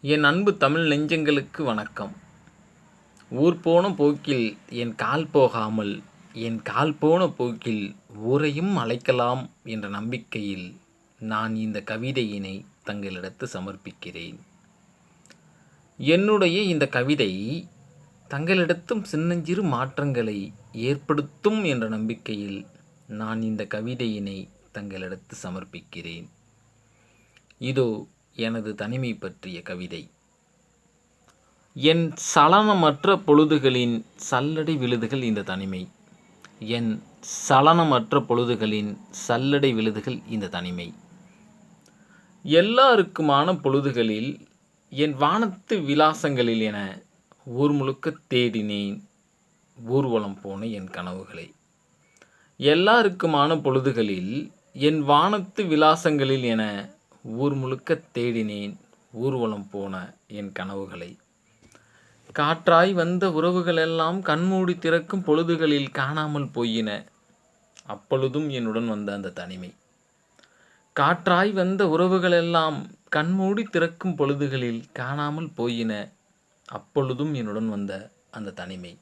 என் அன்பு தமிழ் நெஞ்சங்களுக்கு வணக்கம். ஊர் போன போக்கில் என் கால் போகாமல், என் கால் போன போக்கில் ஊரையும் அழைக்கலாம் என்ற நம்பிக்கையில் நான் இந்த கவிதையினை தங்களிடத்து சமர்ப்பிக்கிறேன். என்னுடைய இந்த கவிதை தங்களிடத்தும் சின்னஞ்சிறு மாற்றங்களை ஏற்படுத்தும் என்ற நம்பிக்கையில் நான் இந்த கவிதையினை தங்களிடத்து சமர்ப்பிக்கிறேன். இதோ எனது தனிமை பற்றிய கவிதை. என் சலனமற்ற பொழுதுகளின் சல்லடை விழுதுகள் இந்த தனிமை. என் சலனமற்ற பொழுதுகளின் சல்லடை விழுதுகள் இந்த தனிமை. எல்லாருக்குமான பொழுதுகளில் என் வானத்து விலாசங்களில் என ஊர் முழுக்க தேடினேன் ஊர்வலம் போன என் கனவுகளை. எல்லாருக்குமான பொழுதுகளில் என் வானத்து விலாசங்களில் என ஊர் முழுக்க தேடினேன் ஊர்வலம் போன என் கனவுகளை. காற்றாய் வந்த உறவுகளெல்லாம் கண்மூடி திறக்கும் பொழுதுகளில் காணாமல் போயின, அப்பொழுதும் என்னுடன் வந்த அந்த தனிமை. காற்றாய் வந்த உறவுகளெல்லாம் கண்மூடி திறக்கும் பொழுதுகளில் காணாமல் போயின, அப்பொழுதும் என்னுடன் வந்த அந்த தனிமை.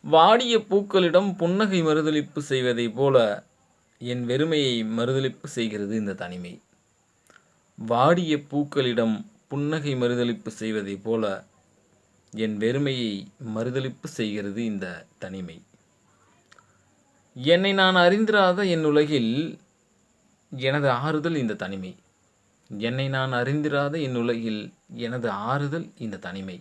வாடிய பூக்களிடம் புன்னகை மறுதலிப்பு செய்வதைப் போல என் வெறுமையை மறுதலிப்பு செய்கிறது இந்த தனிமை. வாடிய பூக்களிடம் புன்னகை மறுதலிப்பு செய்வதைப் போல என் வெறுமையை மறுதலிப்பு செய்கிறது இந்த தனிமை. என்னை நான் அறிந்திராத என் உலகில் எனது ஆறுதல் இந்த தனிமை. என்னை நான் அறிந்திராத என் உலகில் எனது ஆறுதல் இந்த தனிமை.